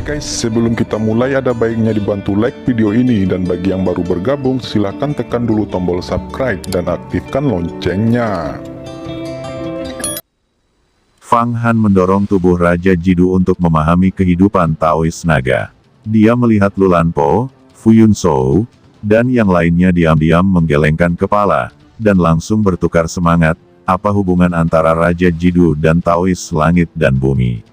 guys, sebelum kita mulai ada baiknya dibantu like video ini, dan bagi yang baru bergabung silahkan tekan dulu tombol subscribe dan aktifkan loncengnya. Fang Han mendorong tubuh Raja Jidu untuk memahami kehidupan Taois naga. Dia melihat Lulanpo, Fu Yunshou, dan yang lainnya diam-diam menggelengkan kepala, dan langsung bertukar semangat. Apa hubungan antara Raja Jidu dan Taois langit dan bumi?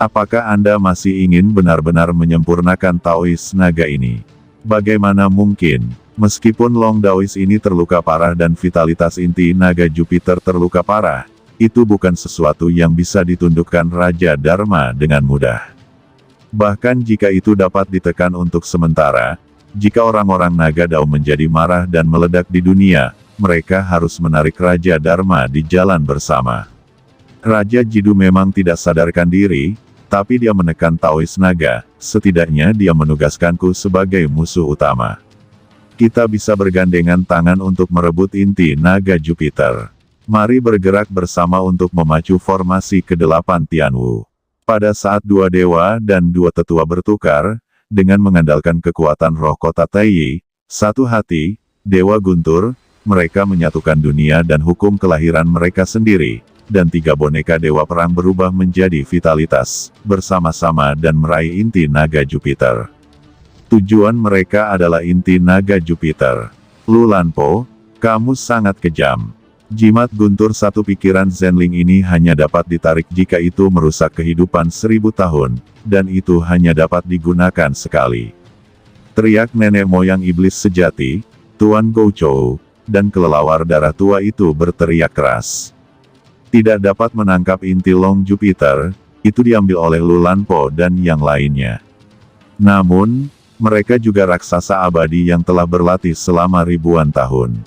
Apakah Anda masih ingin benar-benar menyempurnakan Taois naga ini? Bagaimana mungkin, meskipun Long Daois ini terluka parah dan vitalitas inti naga Jupiter terluka parah, itu bukan sesuatu yang bisa ditundukkan Raja Dharma dengan mudah. Bahkan jika itu dapat ditekan untuk sementara, jika orang-orang naga Dao menjadi marah dan meledak di dunia, mereka harus menarik Raja Dharma di jalan bersama. Raja Jidu memang tidak sadarkan diri, tapi dia menekan Taois naga, setidaknya dia menugaskanku sebagai musuh utama. Kita bisa bergandengan tangan untuk merebut inti naga Jupiter. Mari bergerak bersama untuk memacu formasi ke-8 Tianwu. Pada saat dua dewa dan dua tetua bertukar, dengan mengandalkan kekuatan roh kota Taiyi, satu hati, Dewa Guntur, mereka menyatukan dunia dan hukum kelahiran mereka sendiri, dan tiga boneka dewa perang berubah menjadi vitalitas, bersama-sama dan meraih inti naga Jupiter. Tujuan mereka adalah inti naga Jupiter. Lulanpo, kamu sangat kejam. Jimat guntur satu pikiran Zenling ini hanya dapat ditarik jika itu merusak kehidupan 1000 tahun, dan itu hanya dapat digunakan sekali. Teriak nenek moyang iblis sejati, Tuan Gouchou, dan kelelawar darah tua itu berteriak keras. Tidak dapat menangkap inti Long Jupiter, itu diambil oleh Lulanpo dan yang lainnya. Namun, mereka juga raksasa abadi yang telah berlatih selama ribuan tahun.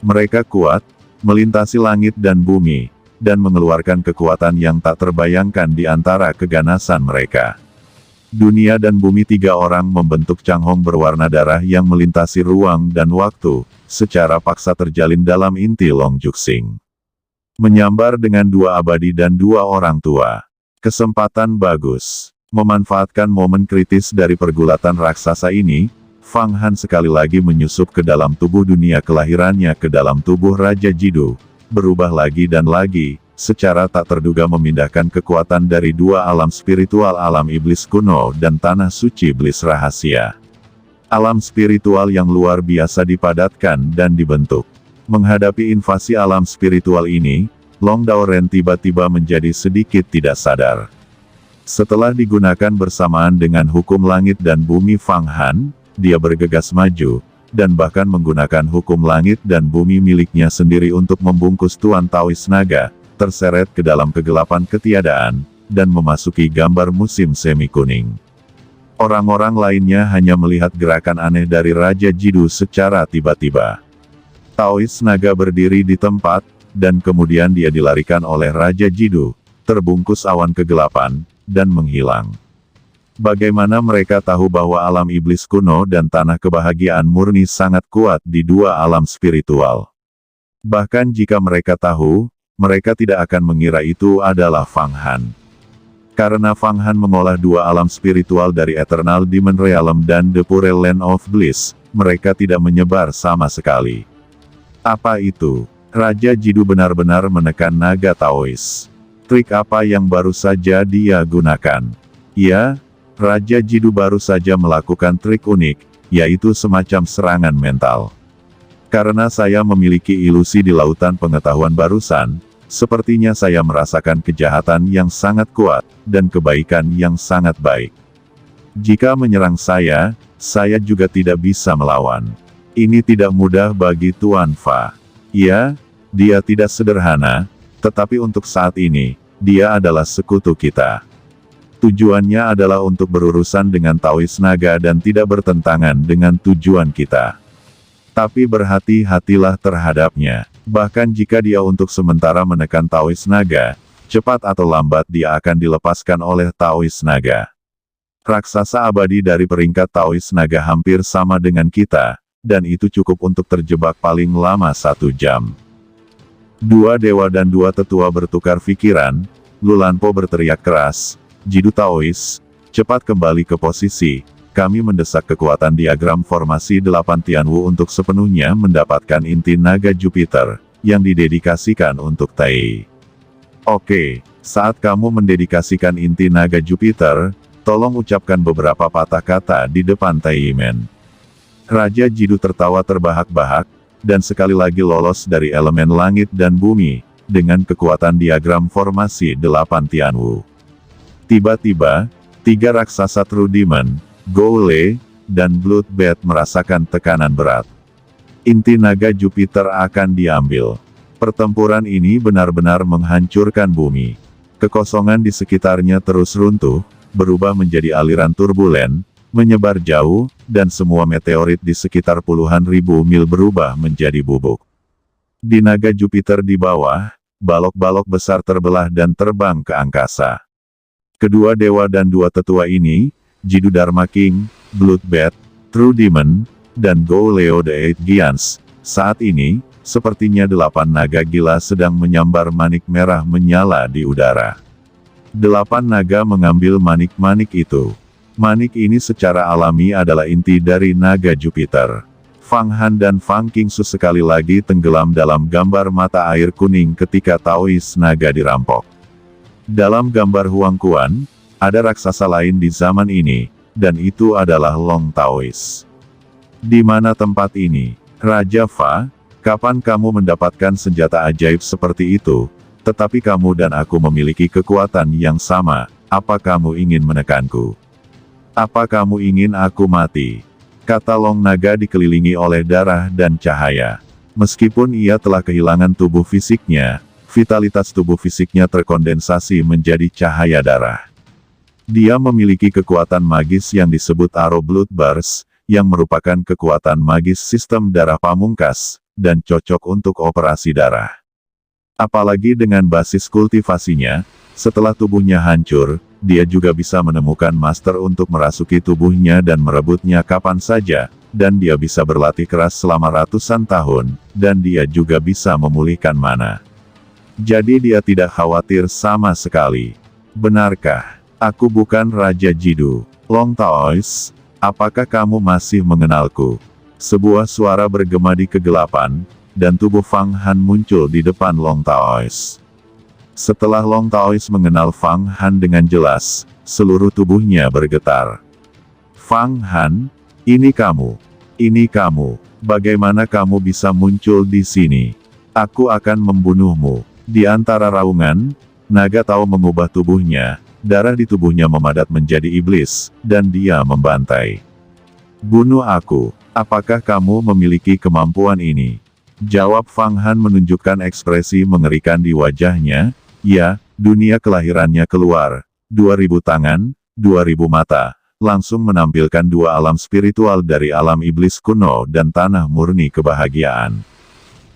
Mereka kuat, melintasi langit dan bumi, dan mengeluarkan kekuatan yang tak terbayangkan di antara keganasan mereka. Dunia dan bumi tiga orang membentuk Changhong berwarna darah yang melintasi ruang dan waktu, secara paksa terjalin dalam inti Long Juxing. Menyambar dengan dua abadi dan dua orang tua. Kesempatan bagus. Memanfaatkan momen kritis dari pergulatan raksasa ini, Fang Han sekali lagi menyusup ke dalam tubuh dunia kelahirannya ke dalam tubuh Raja Jidu, berubah lagi dan lagi, secara tak terduga memindahkan kekuatan dari dua alam spiritual alam iblis kuno dan tanah suci iblis rahasia. Alam spiritual yang luar biasa dipadatkan dan dibentuk. Menghadapi invasi alam spiritual ini, Long Daoren tiba-tiba menjadi sedikit tidak sadar. Setelah digunakan bersamaan dengan hukum langit dan bumi Fang Han, dia bergegas maju, dan bahkan menggunakan hukum langit dan bumi miliknya sendiri untuk membungkus Tuan Taois naga, terseret ke dalam kegelapan ketiadaan, dan memasuki gambar musim semi kuning. Orang-orang lainnya hanya melihat gerakan aneh dari Raja Jidu secara tiba-tiba. Taois naga berdiri di tempat, dan kemudian dia dilarikan oleh Raja Jidu, terbungkus awan kegelapan, dan menghilang. Bagaimana mereka tahu bahwa alam iblis kuno dan tanah kebahagiaan murni sangat kuat di dua alam spiritual? Bahkan jika mereka tahu, mereka tidak akan mengira itu adalah Fang Han. Karena Fang Han mengolah dua alam spiritual dari Eternal Demon Realm dan The Pure Land of Bliss, mereka tidak menyebar sama sekali. Apa itu? Raja Jidu benar-benar menekan naga Taois. Trik apa yang baru saja dia gunakan? Ya, Raja Jidu baru saja melakukan trik unik, yaitu semacam serangan mental. Karena saya memiliki ilusi di lautan pengetahuan barusan, sepertinya saya merasakan kejahatan yang sangat kuat, dan kebaikan yang sangat baik. Jika menyerang saya juga tidak bisa melawan. Ini tidak mudah bagi Tuan Fa. Ya, dia tidak sederhana, tetapi untuk saat ini, dia adalah sekutu kita. Tujuannya adalah untuk berurusan dengan Taois naga dan tidak bertentangan dengan tujuan kita. Tapi berhati-hatilah terhadapnya. Bahkan jika dia untuk sementara menekan Taois naga, cepat atau lambat dia akan dilepaskan oleh Taois naga. Raksasa abadi dari peringkat Taois naga hampir sama dengan kita, dan itu cukup untuk terjebak paling lama 1 jam. Dua dewa dan dua tetua bertukar pikiran, Lulanpo berteriak keras, Jidu Taois, Cepat kembali ke posisi. Kami mendesak kekuatan diagram formasi 8 Tianwu untuk sepenuhnya mendapatkan inti naga Jupiter, yang didedikasikan untuk Tai. Oke, saat kamu mendedikasikan inti naga Jupiter, tolong ucapkan beberapa patah kata di depan Taimen. Raja Jidu tertawa terbahak-bahak, dan sekali lagi lolos dari elemen langit dan bumi, dengan kekuatan diagram formasi 8 Tianwu. Tiba-tiba, 3 raksasa True Demon, Goule, dan Bloodbath merasakan tekanan berat. Inti naga Jupiter akan diambil. Pertempuran ini benar-benar menghancurkan bumi. Kekosongan di sekitarnya terus runtuh, berubah menjadi aliran turbulen, menyebar jauh, dan semua meteorit di sekitar puluhan ribu mil berubah menjadi bubuk. Di naga Jupiter di bawah, balok-balok besar terbelah dan terbang ke angkasa. Kedua dewa dan 2 tetua ini, Jidu Dharma King, Bloodbath, True Demon, dan Gouleo the Eight Giants, saat ini, sepertinya 8 naga gila sedang menyambar manik merah menyala di udara. 8 naga mengambil manik-manik itu. Manik ini secara alami adalah inti dari naga Jupiter. Fang Han dan Fang Qingsu sekali lagi tenggelam dalam gambar mata air kuning ketika Taois naga dirampok. Dalam gambar Huang Quan, ada raksasa lain di zaman ini, dan itu adalah Long Taois. Di mana tempat ini? Raja Fa, kapan kamu mendapatkan senjata ajaib seperti itu? Tetapi kamu dan aku memiliki kekuatan yang sama, apa kamu ingin menekanku? Apa kamu ingin aku mati? Kata Long Naga dikelilingi oleh darah dan cahaya. Meskipun ia telah kehilangan tubuh fisiknya, vitalitas tubuh fisiknya terkondensasi menjadi cahaya darah. Dia memiliki kekuatan magis yang disebut Arrow Blood Burst, yang merupakan kekuatan magis sistem darah pamungkas, dan cocok untuk operasi darah. Apalagi dengan basis kultivasinya, setelah tubuhnya hancur, dia juga bisa menemukan master untuk merasuki tubuhnya dan merebutnya kapan saja, dan dia bisa berlatih keras selama ratusan tahun, dan dia juga bisa memulihkan mana. Jadi dia tidak khawatir sama sekali. Benarkah? Aku bukan Raja Jidu. Long Taois, apakah kamu masih mengenalku? Sebuah suara bergema di kegelapan, dan tubuh Fang Han muncul di depan Long Taois. Setelah Long Taois mengenal Fang Han dengan jelas, seluruh tubuhnya bergetar. Fang Han, ini kamu. Ini kamu. Bagaimana kamu bisa muncul di sini? Aku akan membunuhmu. Di antara raungan, naga Tao mengubah tubuhnya, darah di tubuhnya memadat menjadi iblis, dan dia membantai. Bunuh aku. Apakah kamu memiliki kemampuan ini? Jawab Fang Han menunjukkan ekspresi mengerikan di wajahnya. Ya, dunia kelahirannya keluar. 2000 tangan, 2000 mata, langsung menampilkan 2 alam spiritual dari alam iblis kuno dan tanah murni kebahagiaan.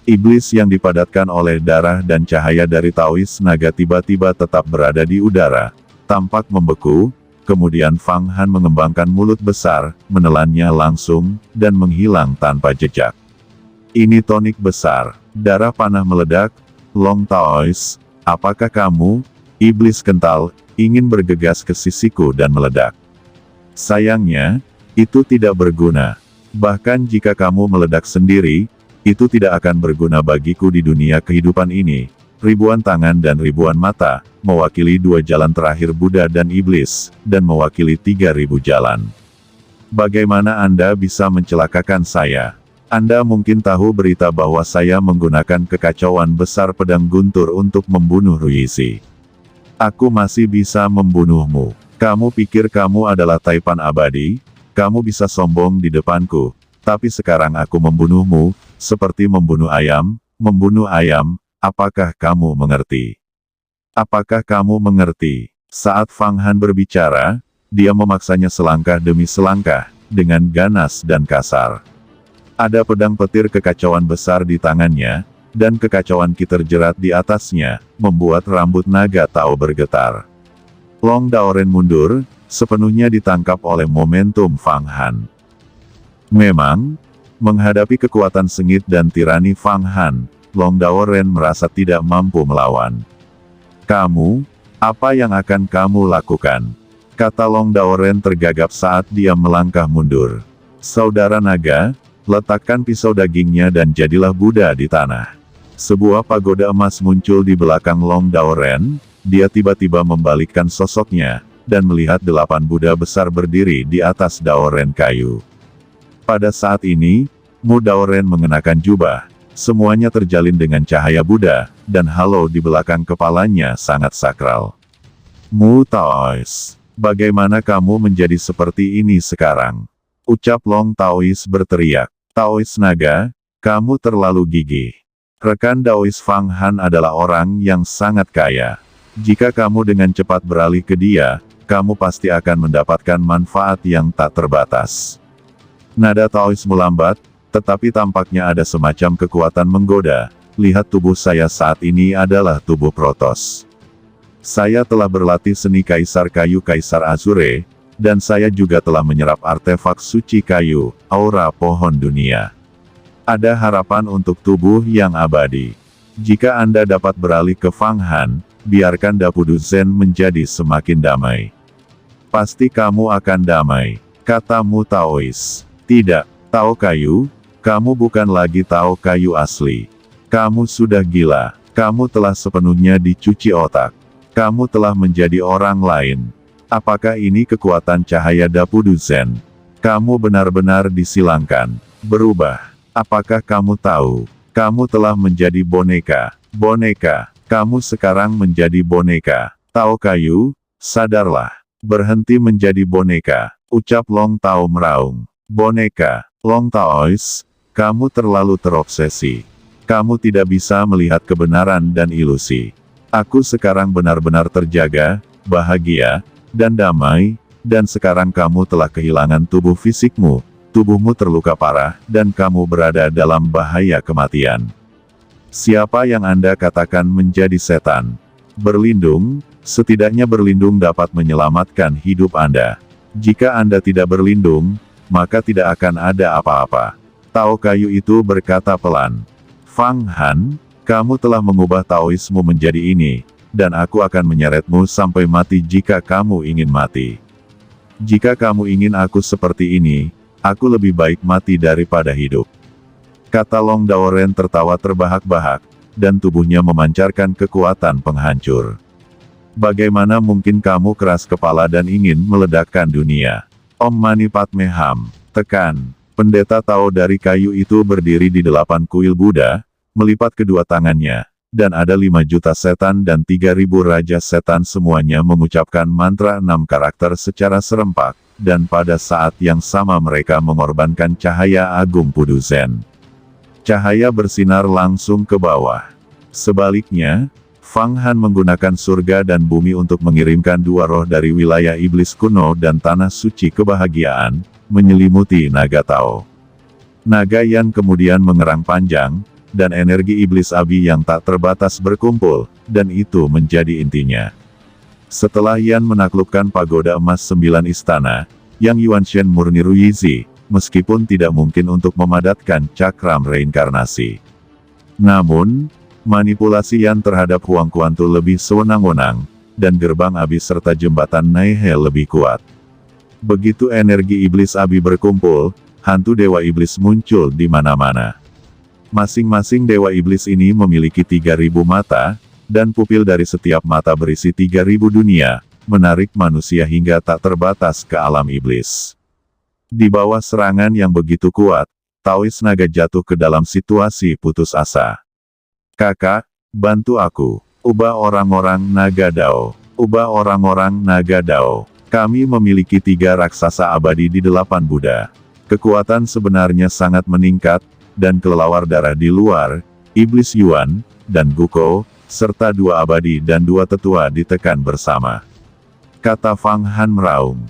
Iblis yang dipadatkan oleh darah dan cahaya dari Taois naga tiba-tiba tetap berada di udara, tampak membeku, kemudian Fang Han mengembangkan mulut besar, menelannya langsung, dan menghilang tanpa jejak. Ini tonik besar. Darah panah meledak. Long Taois, apakah kamu, iblis kental, ingin bergegas ke sisiku dan meledak? Sayangnya, itu tidak berguna. Bahkan jika kamu meledak sendiri, itu tidak akan berguna bagiku di dunia kehidupan ini. Ribuan tangan dan ribuan mata, mewakili 2 jalan terakhir Buddha dan Iblis, dan mewakili 3000 jalan. Bagaimana Anda bisa mencelakakan saya? Anda mungkin tahu berita bahwa saya menggunakan kekacauan besar pedang guntur untuk membunuh Ruisi. Aku masih bisa membunuhmu. Kamu pikir kamu adalah Taipan abadi? Kamu bisa sombong di depanku. Tapi sekarang aku membunuhmu, seperti membunuh ayam, apakah kamu mengerti? Apakah kamu mengerti? Saat Fang Han berbicara, dia memaksanya selangkah demi selangkah, dengan ganas dan kasar. Ada pedang petir kekacauan besar di tangannya, dan kekacauan ki terjerat di atasnya, membuat rambut naga Tao bergetar. Long Daoren mundur, sepenuhnya ditangkap oleh momentum Fang Han. Memang, menghadapi kekuatan sengit dan tirani Fang Han, Long Daoren merasa tidak mampu melawan. Kamu, apa yang akan kamu lakukan? Kata Long Daoren tergagap saat dia melangkah mundur. Saudara naga, letakkan pisau dagingnya dan jadilah Buddha di tanah. Sebuah pagoda emas muncul di belakang Long Daoren, dia tiba-tiba membalikkan sosoknya, dan melihat 8 Buddha besar berdiri di atas Daoren kayu. Pada saat ini, Mu Daoren mengenakan jubah, semuanya terjalin dengan cahaya Buddha, dan halo di belakang kepalanya sangat sakral. Mu Taois, bagaimana kamu menjadi seperti ini sekarang? Ucap Long Taois berteriak. Taois naga, kamu terlalu gigih. Rekan Daois Fang Han adalah orang yang sangat kaya. Jika kamu dengan cepat beralih ke dia, kamu pasti akan mendapatkan manfaat yang tak terbatas. Nada Taois melambat, tetapi tampaknya ada semacam kekuatan menggoda. Lihat tubuh saya saat ini adalah tubuh Protos. Saya telah berlatih seni Kaisar Kayu Kaisar Azure, dan saya juga telah menyerap artefak suci kayu, aura pohon dunia. Ada harapan untuk tubuh yang abadi. Jika Anda dapat beralih ke Fang Han, biarkan Dapudu Zen menjadi semakin damai. Pasti kamu akan damai, kata Mu Taois. Tidak, Tao Kayu, kamu bukan lagi Tao Kayu asli. Kamu sudah gila, kamu telah sepenuhnya dicuci otak. Kamu telah menjadi orang lain. Apakah ini kekuatan cahaya Dapudu Zen? Kamu benar-benar disilangkan, berubah. Apakah kamu tahu? Kamu telah menjadi boneka. Boneka, kamu sekarang menjadi boneka. Tao Kayu, sadarlah. Berhenti menjadi boneka, ucap Long Tao meraung. Boneka, Long Taois, kamu terlalu terobsesi. Kamu tidak bisa melihat kebenaran dan ilusi. Aku sekarang benar-benar terjaga, bahagia, dan damai, dan sekarang kamu telah kehilangan tubuh fisikmu, tubuhmu terluka parah, dan kamu berada dalam bahaya kematian. Siapa yang Anda katakan menjadi setan? Berlindung, setidaknya berlindung dapat menyelamatkan hidup Anda. Jika Anda tidak berlindung, maka tidak akan ada apa-apa. Tao Kayu itu berkata pelan. Fang Han, kamu telah mengubah Taoismu menjadi ini, dan aku akan menyeretmu sampai mati jika kamu ingin mati. Jika kamu ingin aku seperti ini, aku lebih baik mati daripada hidup. Kata Long Daoren tertawa terbahak-bahak, dan tubuhnya memancarkan kekuatan penghancur. Bagaimana mungkin kamu keras kepala dan ingin meledakkan dunia? Om Mani Padme Hum, tekan. Pendeta Tao dari kayu itu berdiri di 8 kuil Buddha, melipat kedua tangannya, dan ada 5 juta setan dan 3.000 raja setan semuanya mengucapkan mantra 6 karakter secara serempak, dan pada saat yang sama mereka mengorbankan cahaya agung Pudu Zen. Cahaya bersinar langsung ke bawah. Sebaliknya, Fang Han menggunakan surga dan bumi untuk mengirimkan 2 roh dari wilayah iblis kuno dan tanah suci kebahagiaan, menyelimuti naga Tao. Naga Yan kemudian mengerang panjang, dan energi iblis Abi yang tak terbatas berkumpul, dan itu menjadi intinya. Setelah Yan menaklukkan pagoda emas 9 istana, Yang Yuanshen murni Ruyizi, meskipun tidak mungkin untuk memadatkan cakram reinkarnasi. Namun, manipulasi Yan terhadap Huang Kuantu lebih sewenang-wenang, dan gerbang Abi serta jembatan Naihe lebih kuat. Begitu energi iblis Abi berkumpul, hantu dewa iblis muncul di mana-mana. Masing-masing dewa iblis ini memiliki 3.000 mata, dan pupil dari setiap mata berisi 3.000 dunia, menarik manusia hingga tak terbatas ke alam iblis. Di bawah serangan yang begitu kuat, Taois naga jatuh ke dalam situasi putus asa. Kakak, bantu aku. Ubah orang-orang naga Dao. Ubah orang-orang naga Dao. Kami memiliki 3 raksasa abadi di 8 Buddha. Kekuatan sebenarnya sangat meningkat, dan kelelawar darah di luar, Iblis Yuan, dan Guko, serta 2 abadi dan 2 tetua ditekan bersama. Kata Fang Han meraung.